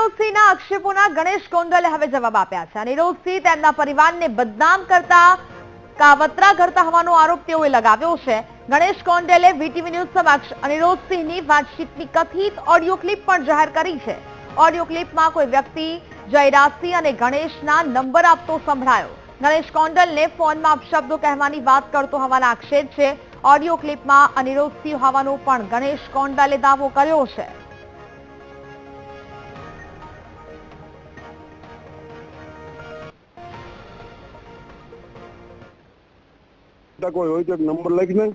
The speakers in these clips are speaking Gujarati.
અનિરુદ્ધસિંહના આક્ષેપોના ગણેશ ગોંડલે હવે જવાબ આપ્યા છે। અનિરુદ્ધસિંહ તેમના પરિવારને બદનામ કરતા કાવતરા કરતા હોવાનો આરોપ તેઓએ લગાવ્યો છે। ગણેશ ગોંડલે વીટીવી ન્યૂઝ સમક્ષ અનિરુદ્ધસિંહની વાતચીતની કથિત ઓડિયો ક્લિપ પણ જાહેર કરી છે। ઓડિયો ક્લિપમાં કોઈ વ્યક્તિ જયરાજસિંહ અને ગણેશના નંબર આપતો સંભળાયો। ગણેશ ગોંડલને ફોનમાં અપશબ્દો કહેવાની વાત કરતો હોવાના આક્ષેપ છે। ઓડિયો ક્લિપમાં અનિરુદ્ધસિંહ હોવાનો પણ ગણેશ ગોંડલે દાવો કર્યો છે। કોઈ હોય તો નંબર લખીને।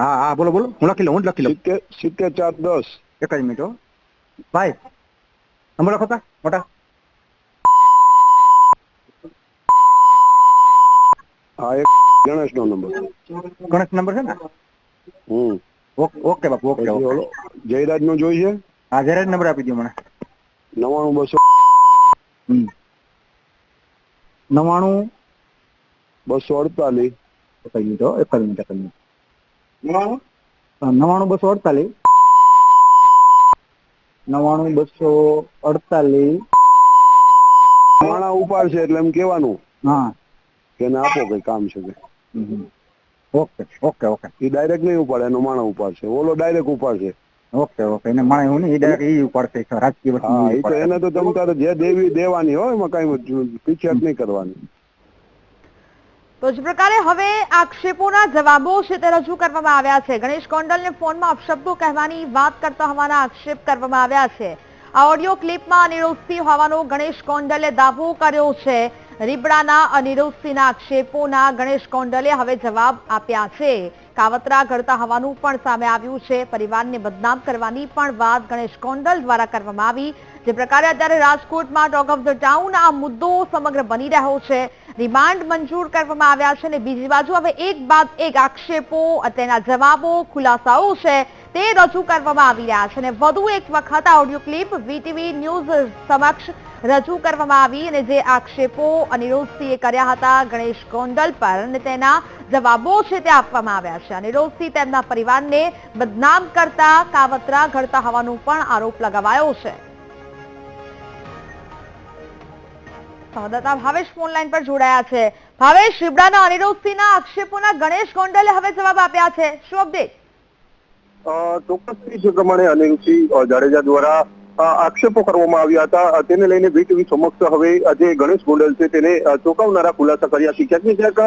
હા હા બોલો બોલો, હું લખી લઉં 7410। એક જ મિનિટ હો ભાઈ, નંબર લખો તા મોટા। હા, એક ગણેશ નો નંબર। ગણેશ નંબર છે ને? ઓકે બાપુ, ઓકે ઓકે। જયરાજ નો જોઈએ? હા, જયરાજ નંબર આપી દો મને। 99200 99248। એક જ મિનિટ હો, એક જ મિનિટ 99248 99248। માણા ઉપાડશે એટલે એમ કેવાનું હા કે એને આપો કઈ કામ છે કે। Okay okay okay. એ ડાયરેક્ટ નહીં ઉપાડે, એનો માણા ઉપાડશે, ઓલો ડાયરેક્ટ ઉપાડશે। ઓકે ઓકે, એને માણે એવું નહીં, ડાયરેક્ટ ઈ ઉપાડશે રાજકીય વસ્તુ। હા, એ તો એને તો તમ તારે જે દેવી દેવાની હોય, એમાં કઈ પીછેહટ નહીં કરવાની। તો જ પ્રકારે હવે આક્ષેપોના જવાબો છે તે રજૂ કરવામાં આવ્યા છે। ગણેશ ગોંડલને ફોનમાં અપશબ્દો કહેવાની વાત કરતા હોવાના આક્ષેપ કરવામાં આવ્યા છે। આ ઓડિયો ક્લિપમાં અનિરુદ્ધસિંહ હોવાનો ગણેશ ગોંડલે દાવો કર્યો છે। રીબડાના અનિરુદ્ધસિંહના આક્ષેપોના ગણેશ ગોંડલે હવે જવાબ આપ્યા છે। કાવતરા કરતા હોવાનું પણ સામે આવ્યું છે। પરિવારને બદનામ કરવાની પણ વાત ગણેશ ગોંડલ દ્વારા કરવામાં આવી। જે પ્રકારે અત્યારે રાજકોટમાં ટોક ઓફ ધ ટાઉન આ મુદ્દો સમગ્ર બની રહ્યો છે। રિમાન્ડ મંજૂર કરવામાં આવ્યા છે અને બીજી બાજુ હવે એક બાદ એક આક્ષેપો, તેના જવાબો, ખુલાસાઓ છે તે રજૂ કરવામાં આવી રહ્યા છે અને વધુ એક વખત આ ઓડિયો ક્લિપ વીટીવી ન્યૂઝ સમક્ષ રજૂ કરવામાં આવી અને જે આક્ષેપો અનિરુદ્ધસિંહે કર્યા હતા ગણેશ ગોંડલ પર અને તેના જવાબો છે તે આપવામાં આવ્યા છે। અનિરુદ્ધસિંહ તેમના પરિવારને બદનામ કરતા કાવતરા ઘડતા હોવાનો પણ આરોપ લગાવાયો છે। સંવાદદાતા ભાવેશ ફોન લાઈન પર જોડાયા છે। ભાવેશ, રીબડાના અનિરુદ્ધસિંહના આક્ષેપોના ગણેશ ગોંડલે હવે જવાબ આપ્યા છે, શું અપડેટ? ચોક્કસથી જે પ્રમાણે અનિરુદ્ધસિંહ જાડેજા દ્વારા આક્ષેપો કરવામાં આવ્યા હતા તેને લઈને વીટીવી સમક્ષ હવે જે ગણેશ ગોંડલ છે તેને ચોંકાવનારા ખુલાસા કર્યા છે। ક્યાંક ને ક્યાંક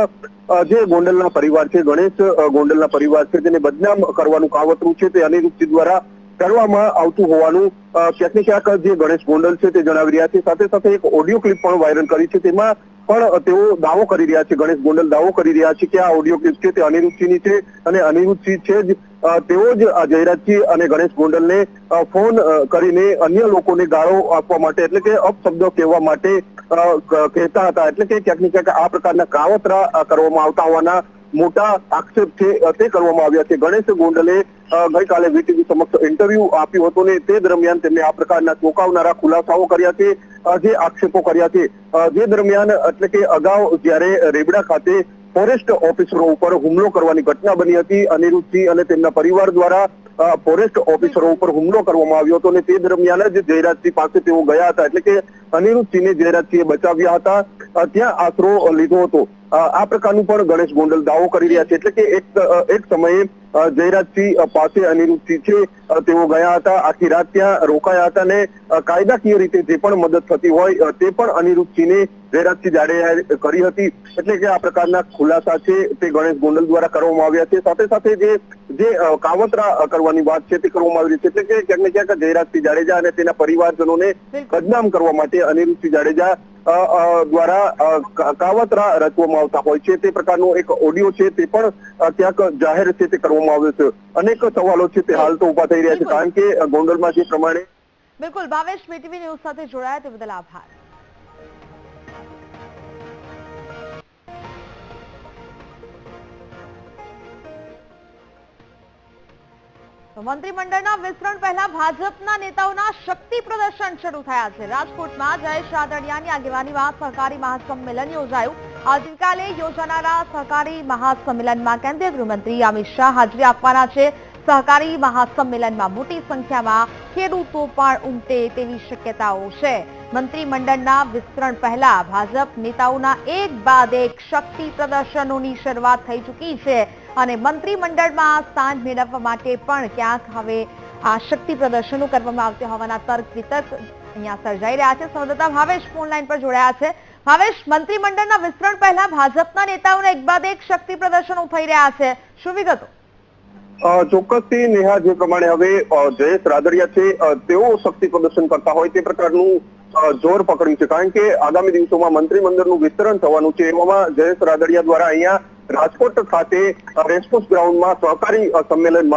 જે ગોંડલના પરિવાર છે, ગણેશ ગોંડલના પરિવાર છે, તેને બદનામ કરવાનું કાવતરું છે તે અનિરુદ્ધસિંહ દ્વારા કરવામાં આવતું હોવાનું ક્યાંક ને ક્યાંક જે ગણેશ ગોંડલ છે તે જણાવી રહ્યા છે। સાથે સાથે એક ઓડિયો ક્લિપ પણ વાયરલ કરી છે, તેમાં પણ તેઓ દાવો કરી રહ્યા છે, ગણેશ ગોંડલ દાવો કરી રહ્યા છે કે આ ઓડિયો ક્લિપ છે તે અનિરુદ્ધસિંહની છે અને અનિરુદ્ધસિંહ છે જ તેઓ જ જયરાજસિંહ અને ગણેશ ગોંડલને ફોન કરીને અન્ય લોકોને ગાળો આપવા માટે એટલે કે અપશબ્દો કહેવા માટે કહેતા હતા। એટલે કે ક્યાંક ને ક્યાંક આ પ્રકારના કાવતરા કરવામાં આવતા હોવાના મોટા આક્ષેપ છે તે કરવામાં આવ્યા છે। ગણેશ ગોંડલે ગઈકાલે વીટીવી સમક્ષ ઇન્ટરવ્યુ આપ્યું હતું ને તે દરમિયાન તેમણે આ પ્રકારના ચોંકાવનારા ખુલાસાઓ કર્યા છે, જે આક્ષેપો કર્યા છે। જે દરમિયાન એટલે કે અગાઉ જ્યારે રેબડા ખાતે ફોરેસ્ટ ઓફિસરો ઉપર હુમલો કરવાની ઘટના બની હતી, અનિરુદ્ધસિંહ અને તેમના પરિવાર દ્વારા ફોરેસ્ટ ઓફિસરો ઉપર હુમલો કરવામાં આવ્યો હતો અને તે દરમિયાન જ જયરાજસિંહ પાસે તેઓ ગયા હતા, એટલે કે અનિરુદ્ધસિંહને જયરાજસિંહે બચાવ્યા હતા, ત્યાં આશરો લીધો હતો। આ પ્રકારનું પણ ગણેશ ગોંડલ દાવો કરી રહ્યા છે। એટલે કે એક સમયે જયરાજસિંહ પાસે અનિરુદ્ધસિંહ છે તેઓ ગયા હતા, આખી રાત ત્યાં રોકાયા હતા અને કાયદાકીય રીતે જે પણ મદદ થતી હોય તે પણ અનિરુદ્ધસિંહને જયરાજસિંહ જાડેજાએ કરી હતી। એટલે કે આ પ્રકારના ખુલાસા છે તે ગણેશ ગોંડલ દ્વારા કરવામાં આવ્યા છે। સાથે સાથે જે કાવતરા કરવાની વાત છે તે કરવામાં આવી છે। એટલે કે ક્યાંક ને ક્યાંક જયરાજસિંહ જાડેજા અને તેના પરિવારજનોને બદનામ કરવા માટે અનિરુદ્ધસિંહ જાડેજા દ્વારા કાવતરા રચવામાં આવતા હોય છે, તે પ્રકારનો એક ઓડિયો છે તે પણ ક્યાંક જાહેર છે તે કરવામાં આવ્યો છે। અનેક સવાલો છે તે હાલ તો ઉભા થઈ રહ્યા છે, કારણ કે ગોંડલમાં જે પ્રમાણે બિલકુલ ભાવેશ, વીટીવી ન્યૂઝ સાથે જોડાયા તે બદલ આભાર। મંત્રીમંડળના વિસ્તરણ પહેલા ભાજપના નેતાઓના શક્તિ પ્રદર્શન શરૂ થયા છે। રાજકોટમાં જયેશ રાદડિયાની આગેવાનીમાં સહકારી મહાસંમેલન યોજાયું। આવતીકાલે યોજાનારા સહકારી મહાસંમેલનમાં કેન્દ્રીય ગૃહમંત્રી અમિત શાહ હાજરી આપવાના છે। સહકારી મહાસંમેલનમાં મોટી સંખ્યામાં ખેડૂતો પણ ઉમટે તેવી શક્યતાઓ છે. મંત્રીમંડળના વિસ્તરણ પહેલા ભાજપ નેતાઓના એક બાદ એક શક્તિ પ્રદર્શનોની શરૂઆત થઈ ચૂકી છે અને મંત્રીમંડળમાં સ્થાન મેળવવા માટે પણ ક્યાંક હવે આ શક્તિ પ્રદર્શનો કરવામાં આવતા હોવાના તર્ક વિતર્ક અહીંયા સર્જાઈ રહ્યા છે. સંવાદદાતા ભાવેશ ફોન લાઈન પર જોડાયા છે. ભાવેશ, મંત્રીમંડળના વિસ્તરણ પહેલા ભાજપના નેતાઓના એક બાદ એક શક્તિ પ્રદર્શનો થઈ રહ્યા છે, શું વિગતો? ચોક્કસથી નેહા, જે પ્રમાણે હવે જયેશ રાદડિયા છે તેઓ શક્તિ પ્રદર્શન કરતા હોય તે પ્રકારનું જોર પકડ્યું છે, કારણ કે આગામી દિવસોમાં મંત્રીમંડળનું વિસ્તરણ થવાનું છે. એવામાં જયેશ રાદડિયા દ્વારા અહીંયા રાજકોટ ખાતે રેસકોર્સ ગ્રાઉન્ડમાં સહકારી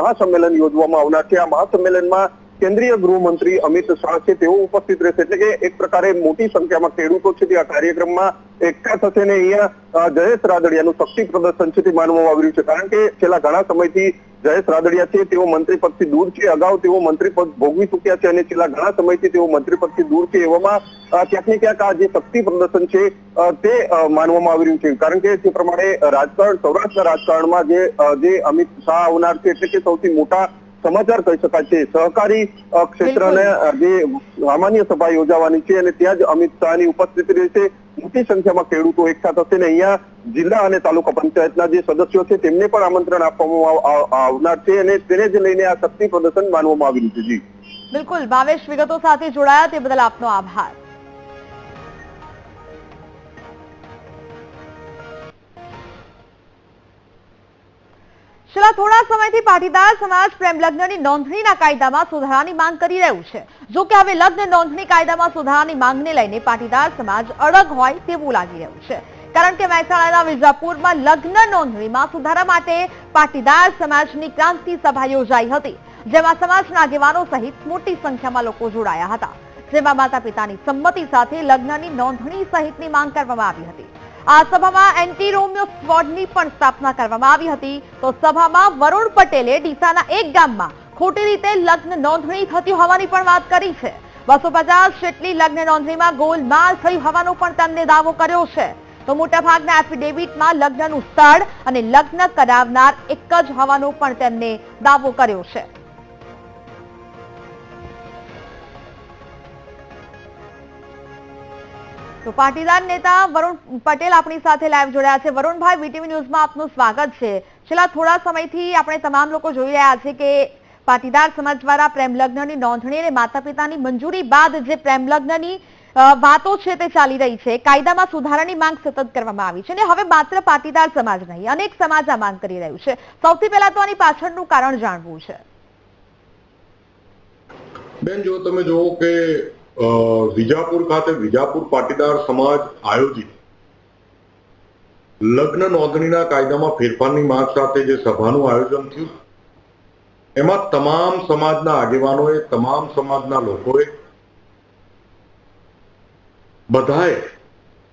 મહાસંમેલન યોજવામાં આવનાર છે. આ મહાસંમેલનમાં કેન્દ્રીય ગૃહમંત્રી અમિત શાહ છે તેઓ ઉપસ્થિત રહેશે, એટલે કે એક પ્રકારે મોટી સંખ્યામાં ખેડૂતો છે તે આ કાર્યક્રમમાં એકઠા થશે ને અહીંયા જયેશ રાદડિયાનું શક્તિ પ્રદર્શન છે તે માનવામાં આવી રહ્યું છે, કારણ કે છેલ્લા ઘણા સમયથી જયેશ રાદડિયા છે તેઓ મંત્રી પદથી દૂર છે. અગાઉ તેઓ મંત્રી પદ ભોગવી ચૂક્યા છે અને છેલ્લા ઘણા સમયથી તેઓ મંત્રી પદથી દૂર છે. એવામાં ક્યાંક ને ક્યાંક આ જે શક્તિ પ્રદર્શન છે તે માનવામાં આવી રહ્યું છે, કારણ કે જે પ્રમાણે સૌરાષ્ટ્રના રાજકારણમાં જે અમિત શાહ આવનાર છે એટલે કે સૌથી મોટા સમાચાર કહી શકાય છે. સહકારી ક્ષેત્રને જે સામાન્ય સભા યોજાવાની છે અને ત્યાં જ અમિત શાહની ઉપસ્થિતિ રહેશે. મોટી સંખ્યામાં ખેડૂતો એકઠા થશે ને અહીંયા જિલ્લા અને તાલુકા પંચાયતના જે સદસ્યો છે તેમને પણ આમંત્રણ આપવામાં આવનાર છે અને તેને જ લઈને આ શક્તિ પ્રદર્શન માનવામાં આવી રહ્યું છે. જી બિલકુલ, ભાવેશ વિગતો સાથે જોડાયા તે બદલ આપનો આભાર. છેલ્લા થોડા સમયથી પાટીદાર સમાજ પ્રેમ લગ્નની નોંધણીના કાયદામાં સુધારાની માંગ કરી રહ્યું છે. જો કે હવે લગ્ન નોંધણી કાયદામાં સુધારાની માંગને લઈને પાટીદાર સમાજ અડગ હોય તેવું લાગી રહ્યું છે, કારણ કે મહેસાણાના વિજાપુરમાં લગ્ન નોંધણીમાં સુધારા માટે પાટીદાર સમાજની ક્રાંતિ સભા યોજાઈ હતી, જેમાં સમાજના આગેવાનો સહિત મોટી સંખ્યામાં લોકો જોડાયા હતા, જેમાં માતા પિતાની સંમતિ સાથે લગ્નની નોંધણી સહિતની માંગ કરવામાં આવી હતી. આ સભામાં એન્ટી રોમિયો સ્ક્વોડની પણ સ્થાપના કરવામાં આવી હતી. તો સભામાં વરુણ પટેલે ડીસાના એક ગામમાં ખોટી રીતે લગ્ન નોંધણી થતી હોવાની પણ વાત કરી છે. 250 જેટલી લગ્ન નોંધણીમાં ગોલમાલ થઈ હોવાનો પણ તેમને દાવો કર્યો છે. તો મોટાભાગના એફિડેવિટમાં લગ્નનું સ્થળ અને લગ્ન કરાવનાર એક જ હોવાનો પણ તેમને દાવો કર્યો છે. તો પાટીદાર નેતા વરુણ પટેલ આપણી સાથે લાઈવ જોડાયા છે. વરુણભાઈ, વીટીવી ન્યૂઝમાં આપનું સ્વાગત છે. છેલ્લા થોડા સમયથી આપણે તમામ લોકો જોઈ રહ્યા છે કે પાટીદાર સમાજ દ્વારા પ્રેમ લગ્નની નોંધણી અને માતા પિતાની મંજૂરી બાદ જે પ્રેમ લગ્નની વાતો છે તે ચાલી રહી છે. કાયદામાં સુધારાની માંગ સતત કરવામાં આવી છે અને હવે માત્ર પાટીદાર સમાજ નહીં, અનેક સમાજ આ માંગ કરી રહ્યું છે. સૌથી પહેલા તો આની પાછળનું કારણ જાણવું છે. બેન, જો તમે જુઓ કે વિજાપુર ખાતે વિજાપુર પાટીદાર સમાજ આયોજિત લગ્ન નોંધણીના કાયદામાં ફેરફારની માંગ સાથે જે સભાનું આયોજન થયું, એમાં તમામ સમાજના આગેવાનોએ, તમામ સમાજના લોકોએ બધાએ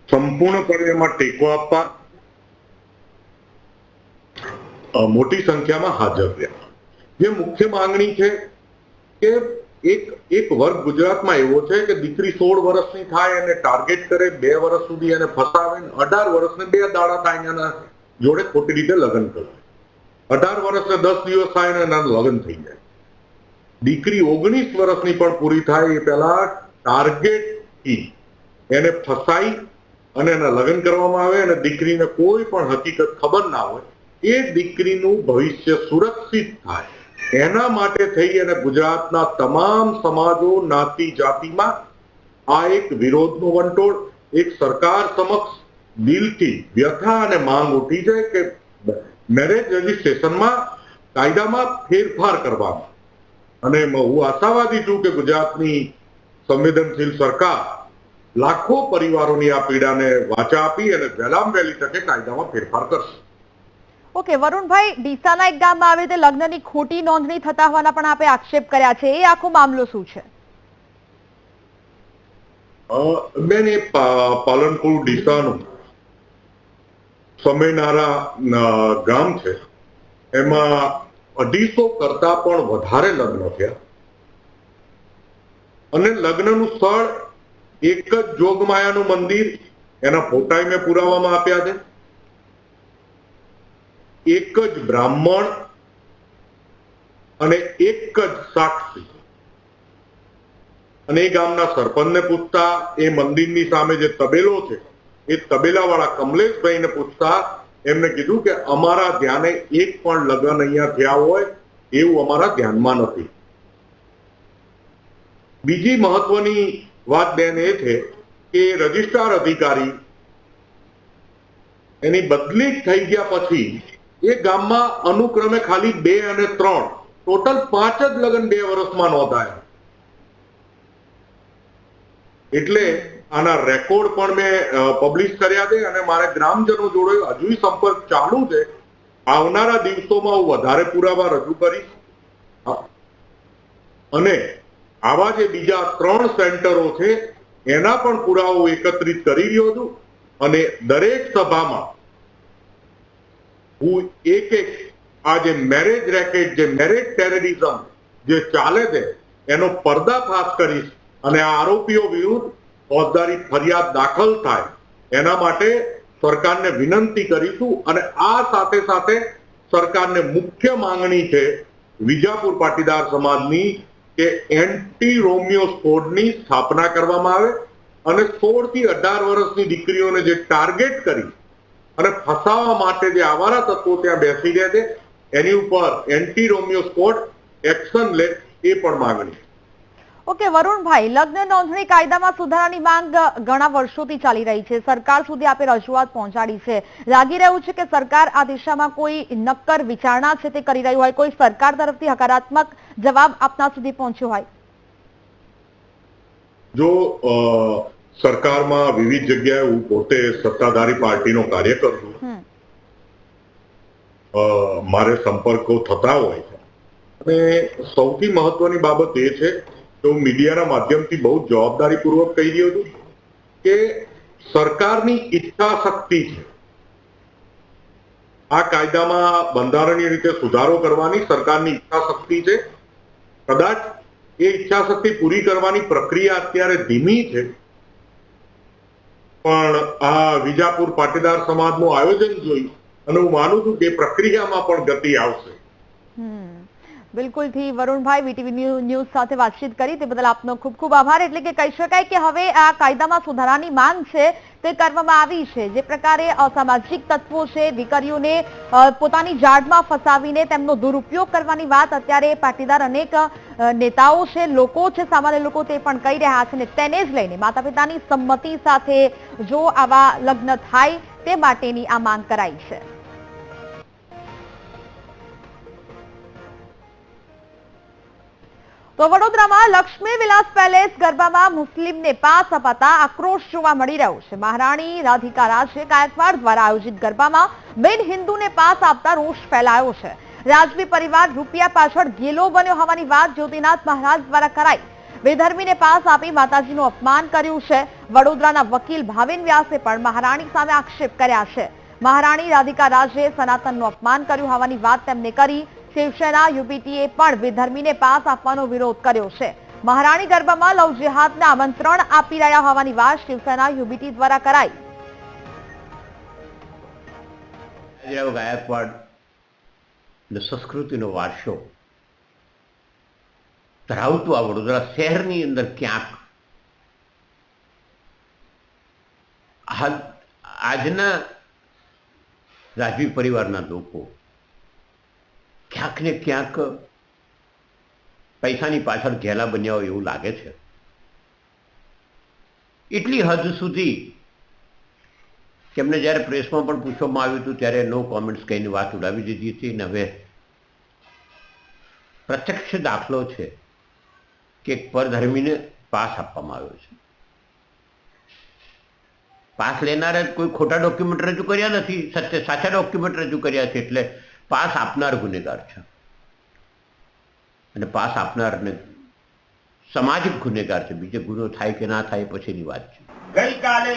સંપૂર્ણપણે એમાં ટેકો આપવા મોટી સંખ્યામાં હાજર રહ્યા. જે મુખ્ય માંગણી છે કે એક વર્ગ ગુજરાતમાં એવો છે કે દીકરી 16 વર્ષની થાય અને ટાર્ગેટ કરે, 2 વર્ષ સુધી એને ફસાવે, 18 વર્ષને 2 દાડા થાય એના જોડે ખોટી રીતે લગ્ન કરે, 18 વર્ષને 10 દિવસ થાય અને એના લગ્ન થઈ જાય. દીકરી 19 વર્ષની પણ પૂરી થાય એ પહેલા ટાર્ગેટથી એને ફસાઈ અને એના લગ્ન કરવામાં આવે અને દીકરીને કોઈ પણ હકીકત ખબર ના હોય, એ દીકરીનું ભવિષ્ય સુરક્ષિત થાય એના માટે થઈ અને ગુજરાતના તમામ સમાજો, જ્ઞાતિ જાતિમાં આ એક વિરોધનો વંટોળ, એક સરકાર સમક્ષ દિલથી વ્યથા અને માંગ ઉઠી છે કે મેરેજ રજીસ્ટ્રેશનમાં કાયદામાં ફેરફાર કરવામાં. અને હું આશાવાદી છું કે ગુજરાતની સંવેદનશીલ સરકાર લાખો પરિવારોની આ પીડાને વાચા આપી અને વહેલામાં વહેલી તકે કાયદામાં ફેરફાર કરશે. ઓકે વરુણભાઈ, ડીસાના એક ગામમાં આવી રીતે લગ્નની ખોટી નોંધણી થતા હોવાના પણ આપે આક્ષેપ કર્યા છે, એ આખો મામલો શું છે? બેન, એ પાલનપુર ડીસાનું સમયનારા ગામ છે. એમાં 250 કરતા પણ વધારે લગ્ન થયા અને લગ્નનું સ્થળ એક જ જોગમાયાનું મંદિર, એના ફોટા મેં પુરાવામાં આપ્યા છે. એક જ બ્રાહ્મણ અને એક જ સાક્ષી, અને એ ગામના સરપંચને પૂછતા, એ મંદિરની સામે જે તબેલો છે એ તબેલાવાળા કમલેશભાઈને પૂછતા એમને કીધું કે અમારા ધ્યાને એક પણ લગ્ન અહીંયા થયા હોય એવું અમારા ધ્યાનમાં નથી. બીજી મહત્વની વાત બેન એ છે કે રજિસ્ટ્રાર અધિકારી એની બદલી થઈ ગયા પછી એ ગામમાં અનુક્રમે ખાલી 2 અને 3 ટોટલ 5 જ લગ્ન 2 વર્ષમાં નોંધાયા. એટલે આના રેકોર્ડ પણ મેં પબ્લિશ કર્યા છે અને મારે ગ્રામજનો જોડે હજુ સંપર્ક ચાલુ છે. આવનારા દિવસોમાં હું વધારે પુરાવા રજૂ કરીશ અને આવા જે બીજા 3 સેન્ટરો છે એના પણ પુરાવો એકત્રિત કરી રહ્યો છું અને દરેક સભામાં હું એક આ જે મેરેજ રેકેટ, જે મેરેજ ટેરરિઝમ જે ચાલે છે એનો પર્દાફાશ કરીશ અને આ આરોપીઓ વિરુદ્ધ ફોજદારી ફરિયાદ દાખલ થાય એના માટે સરકારને વિનંતી કરીશું. અને આ સાથે સાથે સરકારને મુખ્ય માંગણી છે વિજાપુર પાટીદાર સમાજની કે એન્ટી રોમિયો સ્કોડની સ્થાપના કરવામાં આવે અને 16 થી 18 વર્ષની દીકરીઓને જે ટાર્ગેટ કરી અને ફસાવવા માટે જે આવારા તત્વો ત્યાં બેસી રહ્યા છે એની ઉપર એન્ટી રોમિયો સ્કોડ એક્શન લે એ પણ માંગણી. ઓકે વરુણભાઈ, લગ્ન નોંધણી કાયદામાં સુધારાની માંગ ઘણા વર્ષોથી ચાલી રહી છે. સરકાર સુધી આપે રજૂઆત પહોંચાડી છે. લાગી રહ્યું છે કે સરકાર આ દિશામાં કોઈ નક્કર વિચારણા છે તે કરી રહ્યું હોય, કોઈ સરકાર તરફથી હકારાત્મક જવાબ આપના સુધી પહોંચ્યો હોય? જો સરકારમાં વિવિધ જગ્યાએ હું પોતે સત્તાધારી પાર્ટીનો કાર્યકર છું, મારે સંપર્કો થતા હોય છે અને સૌથી મહત્વની બાબત એ છે તો મીડિયાના માધ્યમથી બહુ જવાબદારીપૂર્વક કહી રહ્યો છું કે સરકારની ઈચ્છા શક્તિ છે આ કાયદામાં બંધારણીય રીતે સુધારો કરવાની. સરકારની ઈચ્છા શક્તિ છે. કદાચ એ ઈચ્છા શક્તિ પૂરી કરવાની પ્રક્રિયા અત્યારે ધીમી છે, પણ આ વિજાપુર પાટીદાર સમાજનું આયોજન જોઈ અને હું માનું છું કે પ્રક્રિયામાં પણ ગતિ આવશે. બિલકુલથી વરુણભાઈ, વીટીવી ન્યૂઝ સાથે વાતચીત કરી તે બદલ આપનો ખૂબ ખૂબ આભાર. એટલે કે કહી શકાય કે હવે આ કાયદામાં સુધારાની માંગ છે તે કરવામાં આવી છે. જે પ્રકારે અસામાજિક તત્વો છે દીકરીઓને પોતાની જાળમાં ફસાવીને તેમનો દુરુપયોગ કરવાની વાત અત્યારે પાટીદાર અનેક નેતાઓ છે, લોકો છે, સામાન્ય લોકો તે પણ કહી રહ્યા છે અને તેને જ લઈને માતા પિતાની સંમતિ સાથે જો આવા લગ્ન થાય તે માટેની આ માંગ કરાઈ છે. તો વડોદરામાં લક્ષ્મી વિલાસ પેલેસ ગરબામાં મુસ્લિમને પાસ અપાતા આક્રોશ જોવા મળી રહ્યો છે. મહારાણી રાધિકા રાજે ગાયકવાડ દ્વારા આયોજિત ગરબામાં બિન હિન્દુને પાસ આપતા રોષ ફેલાયો છે. રાજવી પરિવાર રૂપિયા પાછળ ગેલો બન્યો હોવાની વાત જ્યોતિનાથ મહારાજ દ્વારા કરાઈ. બેધર્મીને પાસ આપી માતાજીનું અપમાન કર્યું છે. વડોદરાના વકીલ ભાવિન વ્યાસે પણ મહારાણી સામે આક્ષેપ કર્યા છે. મહારાણી રાધિકા રાજે સનાતનનું અપમાન કર્યું હોવાની વાત તેમને કરી. શિવસેના યુપીટીએ પણ બેધર્મીને પાસ આપવાનો વિરોધ કર્યો છે. મહારાણી ગરબામાં લવ જેહાદને આમંત્રણ આપી રહ્યા હોવાની વાત શિવસેના યુપીટી દ્વારા કરાઈ. ગાયકવાડ સંસ્કૃતિનો વારસો ધરાવતું આ વડોદરા શહેરની અંદર ક્યાંક આજના રાજવી પરિવારના લોકો ક્યાંક ને ક્યાંક પૈસાની પાછળ ઘેલા બન્યા હોય એવું લાગે છે. એટલી હદ સુધી તેમને જ્યારે પ્રેસમાં પણ પૂછવામાં આવ્યું હતું ત્યારે નો કોમેન્ટ્સ કહીને વાત ઉડાવી દીધી હતી. અને હવે પ્રત્યક્ષ દાખલો છે કે એક પરધર્મીને પાસ આપવામાં આવ્યો છે. પાસ લેનારે કોઈ ખોટા ડોક્યુમેન્ટ રજૂ કર્યા નથી, સાચા ડોક્યુમેન્ટ રજૂ કર્યા છે, એટલે પાસ આપનાર ગુનેગાર છે અને પાસ આપનારને સામાજિક ગુનેગાર છે. બીજો ગુનો થાય કે ના થાય પછીની વાત છે. ગઈકાલે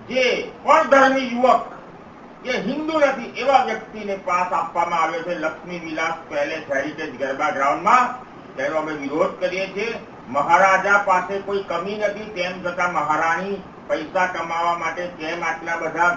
જે પરધર્મી યુવક જે હિન્દુ નથી એવા વ્યક્તિને પાસ આપવામાં આવ્યો છે લક્ષ્મી વિલાસ પેલેસ હેરિટેજ ગરબા ગ્રાઉન્ડમાં, તેનો અમે વિરોધ કરીએ છીએ. મહારાજા પાસે કોઈ કમી નથી, તેમ છતાં મહારાણી પૈસા કમાવા માટે કેમ આટલા બધા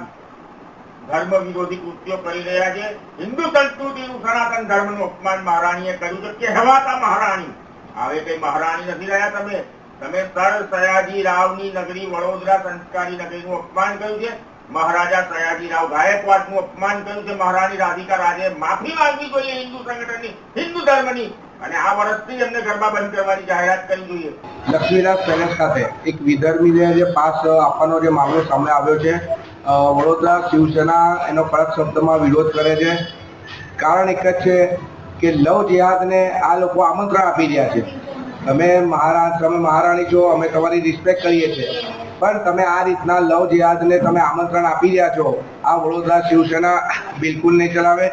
ધર્મ વિરોધી કૃત્યો કરી રહ્યા છે. હિન્દુ સંસ્કૃતિનું સનાતન ધર્મનું અપમાન મહારાણીએ કર્યું છે. કહેવાતા મહારાણી, હવે કઈ મહારાણી નથી રહ્યા તમે. તમે સર સયાજી રાવની નગરી વડોદરા સંસ્કારી નગરીનું અપમાન કર્યું છે. મહારાજા સયાજી રાવ ગાયકવાડનું અપમાન કર્યું છે. મહારાણી રાધિકા રાજે માફી માંગવી જોઈએ હિન્દુ સંગઠનની, હિન્દુ ધર્મની, અને આ વર્ષથી એમને ગરબા બંધ કરવાની જાહેરાત કરવી જોઈએ. લક્ષ્મીદાસ પેલેસ ખાતે એક વિધર્મીને જે પાસ આપવાનો જે મામલો સામે આવ્યો છે, વડોદરા શિવસેના એનો કડક શબ્દમાં વિરોધ કરે છે. કારણ એક જ છે કે લવ જેહાદને આ લોકો આમંત્રણ આપી રહ્યા છે. તમે મહારાણી છો, અમે તમારી રિસ્પેક્ટ કરીએ છીએ, પણ તમે આ રીતના લવ જેહાદને તમે આમંત્રણ આપી રહ્યા છો, આ વડોદરા શિવસેના બિલકુલ નહીં ચલાવે.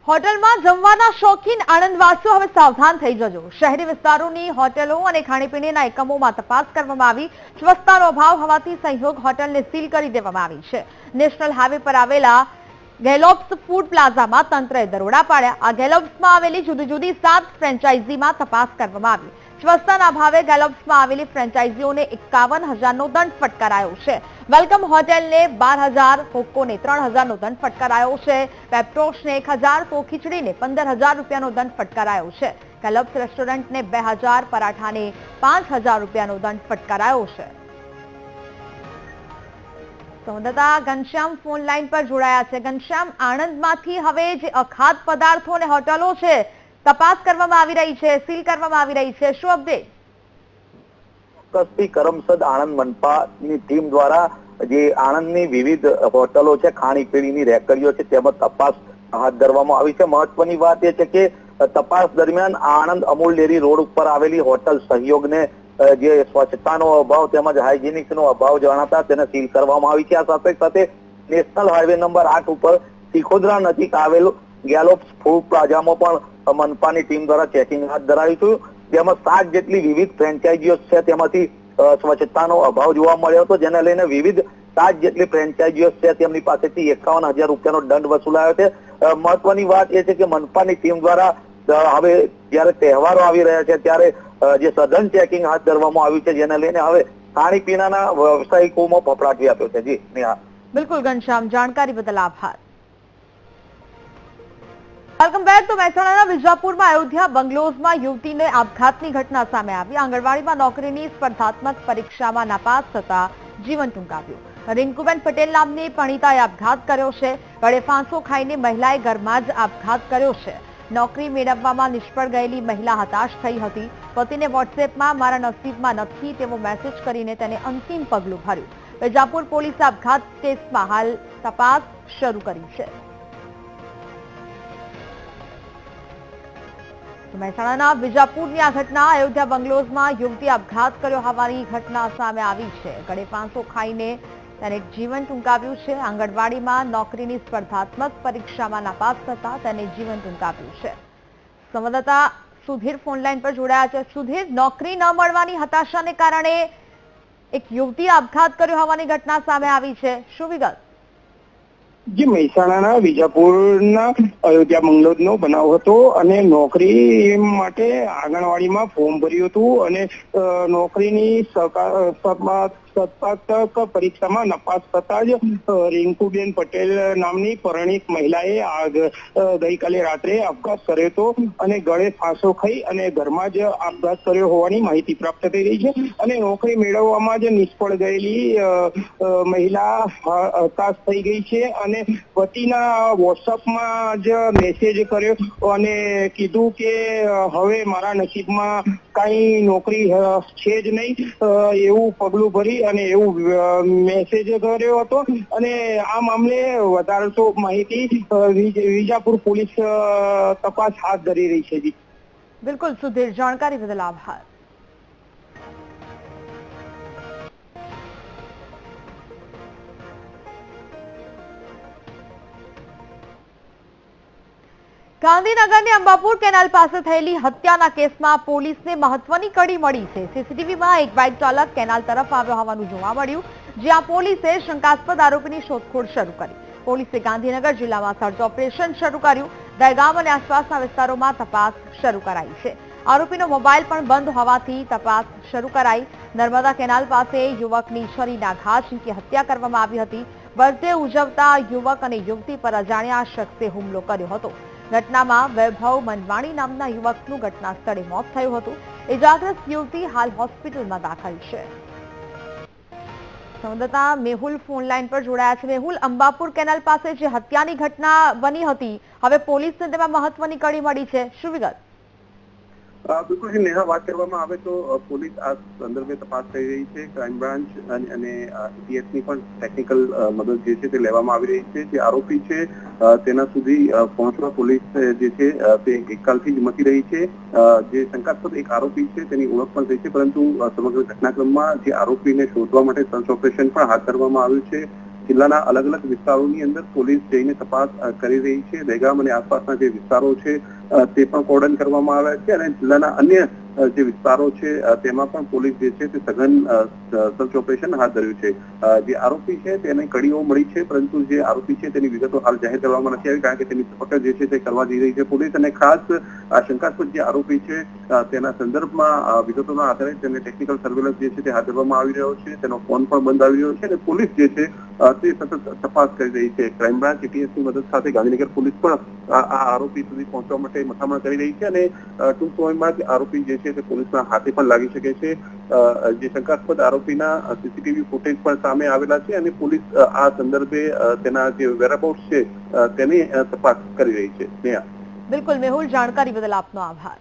હોટલમાં જમવાના શોખીન આણંદવાસીઓ હવે સાવધાન થઈ જજો. શહેરી વિસ્તારોની હોટેલો અને ખાણીપીણીના એકમોમાં તપાસ કરવામાં આવી. સ્વચ્છતાનો અભાવ હોવાથી સંયોગ હોટલને સીલ કરી દેવામાં આવી છે. નેશનલ હાઈવે પર આવેલા ગેલોપ્સ ફૂડ પ્લાઝામાં તંત્રએ દરોડા પાડ્યા. આ ગેલોપ્સમાં આવેલી જુદી જુદી 7 ફ્રેન્ચાઇઝીમાં તપાસ કરવામાં આવી. સ્વચ્છતાના અભાવે ગેલોપ્સમાં આવેલી ફ્રેન્ચાઇઝીઓને 51,000નો દંડ ફટકારાયો છે. વેલકમ હોટેલને 12,000, હોક્કોને 3,000નો દંડ ફટકારાયો છે. પેપ્ટોસને 1,000 તો ખીચડીને 15,000 રૂપિયાનો દંડ ફટકારાયો છે. ગેલોપ્સ રેસ્ટોરન્ટને 2,000, પરાઠાને 5,000 રૂપિયાનો દંડ ફટકારાયો છે. સંવાદદાતા ઘનશ્યામ ફોન લાઈન પર જોડાયા છે. ઘનશ્યામ, આણંદમાંથી હવે જે અખાદ્ય પદાર્થો અને હોટલો છે તપાસ કરવામાં આવી રહી છે, સીલ કરવામાં આવી રહી છે, શું અપડેટ? ચોક્કસથી કરમસદ આણંદ મનપાની ટીમ દ્વારા જે આણંદની વિવિધ હોટલો છે, ખાણીપીણીની રેકડીઓ છે, તેમાં તપાસ હાથ ધરવામાં આવી છે. મહત્વની વાત એ છે કે તપાસ દરમિયાન આણંદ અમૂલ ડેરી રોડ ઉપર આવેલી હોટલ સહયોગને જે સ્વચ્છતાનો અભાવ તેમજ હાઇજેનિકનો અભાવ જણાતા તેને સીલ કરવામાં આવી છે. આ સાથે સાથે નેશનલ હાઈવે નંબર 8 ઉપર તિખોદરા નજીક આવેલું ગેલોપ્સ ફૂડ પ્લાઝામાં પણ મનપાની ટીમ દ્વારા ચેકિંગ હાથ ધરાયું હતું. જેમાં 7 જેટલી વિવિધ ફ્રેન્ચાઇઝીઓ છે, તેમાંથી સ્વચ્છતાનો અભાવ જોવા મળ્યો હતો, જેને લઈને વિવિધ 7 જેટલી ફ્રેન્ચાઇઝીઓ છે તેમની પાસેથી 51,000 રૂપિયાનો દંડ વસૂલાયો છે. મહત્વની વાત એ છે કે મનપાની ટીમ દ્વારા હવે જયારે તહેવારો આવી રહ્યા છે ત્યારે જે સઘન ચેકિંગ હાથ ધરવામાં આવ્યું છે, જેને લઈને હવે ખાણીપીણાના વ્યવસાયિકોમાં ફફડાટ વ્યાપ્યો છે. જી નેહા. બિલકુલ ઘનશ્યામ, જાણકારી બદલ આભાર. Welcome back. તો મહેસાણાના વિજાપુરમાં અયોધ્યા બંગલોઝમાં યુવતીને આપઘાતની ઘટના સામે આવી. આંગણવાડીમાં નોકરીની સ્પર્ધાત્મક પરીક્ષામાં નાપાસ થતા જીવન ટૂંકાવ્યું. રિંકુબેન પટેલ નામની પરિણીતાએ આપઘાત કર્યો છે. ગળે ફાંસો ખાઈને મહિલાએ ઘરમાં જ આપઘાત કર્યો છે. નોકરી મેળવવામાં નિષ્ફળ ગયેલી મહિલા હતાશ થઈ હતી. પતિને વોટ્સએપમાં મારા નસીબમાં નથી તેવો મેસેજ કરીને તેને અંતિમ પગલું ભર્યું. વિજાપુર પોલીસે આપઘાત કેસમાં હાલ તપાસ શરૂ કરી છે. મહેસાણાના વિજાપુરની આ ઘટના અયોધ્યા બંગલોઝમાં યુવતી આપઘાત કર્યો હોવાની ઘટના સામે આવી છે. ગળે ફાંસો ખાઈને તેને જીવન ટૂંકાવ્યું છે. આંગણવાડીમાં નોકરીની સ્પર્ધાત્મક પરીક્ષામાં નાપાસ થતા તેને જીવન ટૂંકાવ્યું છે. સંવાદદાતા સુધીર ફોનલાઈન પર જોડાયા છે. સુધીર, નોકરી ન મળવાની હતાશાને કારણે એક યુવતી આપઘાત કર્યો હોવાની ઘટના સામે આવી છે, શું વિગત? જે મહેસાણાના વિજાપુરના અયોધ્યા બંગલોઝનો બનાવ હતો અને નોકરી માટે આંગણવાડીમાં ફોર્મ ભર્યું હતું અને નોકરીની સ્પર્ધાત્મક પરીક્ષામાં નાપાસ થતા જ રિંકુબેન પટેલ નામની પરિણીત મહિલાએ ગઈકાલે રાત્રે આપઘાત કર્યો હતો અને ગળે ફાંસો ખાઈ અને ઘરમાં જ આપઘાત કર્યો હોવાની માહિતી પ્રાપ્ત થઈ રહી છે. અને નોકરી મેળવવામાં જ નિષ્ફળ ગયેલી મહિલા હતાશ થઈ ગઈ છે અને પતિના વોટ્સઅપમાં જ મેસેજ કર્યો અને કીધું કે હવે મારા નસીબમાં કઈ નોકરી છે જ નહીં એવું પગલું ભરી અને એવું મેસેજ કર્યો હતો. અને આ મામલે વધારે તો માહિતી વિજાપુર પોલીસ તપાસ હાથ ધરી રહી છે. બિલકુલ સુધીર, જાણકારી બદલ આભાર. ગાંધીનગરની અંબાપુર કેનાલ પાસે થયેલી હત્યાના કેસમાં પોલીસને મહત્વની કડી મળી છે. સીસીટીવીમાં એક બાઇક ચાલક કેનાલ તરફ આવ્યો હોવાનું જોવા મળ્યું, જ્યાં પોલીસે શંકાસ્પદ આરોપીની શોધખોળ શરૂ કરી. પોલીસે ગાંધીનગર જિલ્લામાં સર્ચ ઓપરેશન શરૂ કર્યું. દહેગામ અને આસપાસના વિસ્તારોમાં તપાસ શરૂ કરાઈ છે. આરોપીનો મોબાઈલ પણ બંધ હોવાથી તપાસ શરૂ કરાઈ. નર્મદા કેનાલ પાસે યુવકની છરીના ઘા ઝીંકી હત્યા કરવામાં આવી હતી. બર્થડે ઉજવતા યુવક અને યુવતી પર અજાણ્યા શખ્સે હુમલો કર્યો હતો. ઘટનામાં વૈભવ મનવાણી નામના યુવકનું ઘટના સ્થળે મોત થયું હતું. ઇજાગ્રસ્ત યુવતી હાલ હોસ્પિટલમાં દાખલ છે. સંવાદદાતા મેહુલ ફોન લાઈન પર જોડાયા છે. મેહુલ, અંબાપુર કેનાલ પાસે જે હત્યાની ઘટના બની હતી, હવે પોલીસને તેમાં મહત્વની કડી મળી છે, શું વિગત? બિલકુલ નેહા, વાત કરવામાં આવે તો પોલીસ આ સંદર્ભે તપાસ કરી રહી છે. ક્રાઇમ બ્રાન્ચ અને એટીએસની પણ ટેકનિકલ મદદ જે છે તે લેવામાં આવી રહી છે. જે આરોપી છે તેના સુધી પહોંચવા પોલીસ જે છે તે ગઈકાલથી જ મચી રહી છે. જે શંકાસ્પદ એક આરોપી છે તેની ઓળખ પણ થઈ છે, પરંતુ સમગ્ર ઘટનાક્રમમાં જે આરોપીને શોધવા માટે સર્ચ ઓપરેશન પણ હાથ ધરવામાં આવ્યું છે. જિલ્લાના અલગ અલગ વિસ્તારોની અંદર પોલીસ જઈને તપાસ કરી રહી છે. દહેગામ અને આસપાસના જે વિસ્તારો છે તે પણ કોર્ડન કરવામાં આવ્યા છે, અને જિલ્લાના અન્ય જે વિસ્તારો છે તેમાં પણ પોલીસ જે છે તે સઘન સર્ચ ઓપરેશન હાથ ધર્યું છે. જે આરોપી છે તેને કડીઓ મળી છે, પરંતુ જે આરોપી છે તેની વિગતો હાલ જાહેર કરવામાં નથી આવી, કારણ કે તેની ધરપકડ જે છે તે કરવા જઈ રહી છે પોલીસ. અને ખાસ આ શંકાસ્પદ જે આરોપી છે તેના સંદર્ભમાં વિગતોના આધારે તેને ટેકનિકલ સર્વેલન્સ જે છે તે હાથ ધરવામાં આવી રહ્યો છે. તેનો ફોન પણ બંધ આવી રહ્યો છે, અને પોલીસ જે છે તે સતત તપાસ કરી રહી છે. ક્રાઇમ બ્રાન્ચ એટીએસની મદદ સાથે ગાંધીનગર પોલીસ પણ આ આરોપી સુધી પહોંચવા માટે મથામણ કરી રહી છે, અને ટૂંક સમયમાં જ આરોપી જે છે તે પોલીસના હાથે પણ લાગી શકે છે. જે શંકાસ્પદ આરોપીના સીસીટીવી ફૂટેજ પણ સામે આવેલા છે, અને પોલીસ આ સંદર્ભે તેના જે વેરઅબાઉટ્સ છે તેની તપાસ કરી રહી છે. બિલકુલ મેહુલ, જાણકારી બદલ આપનો આભાર.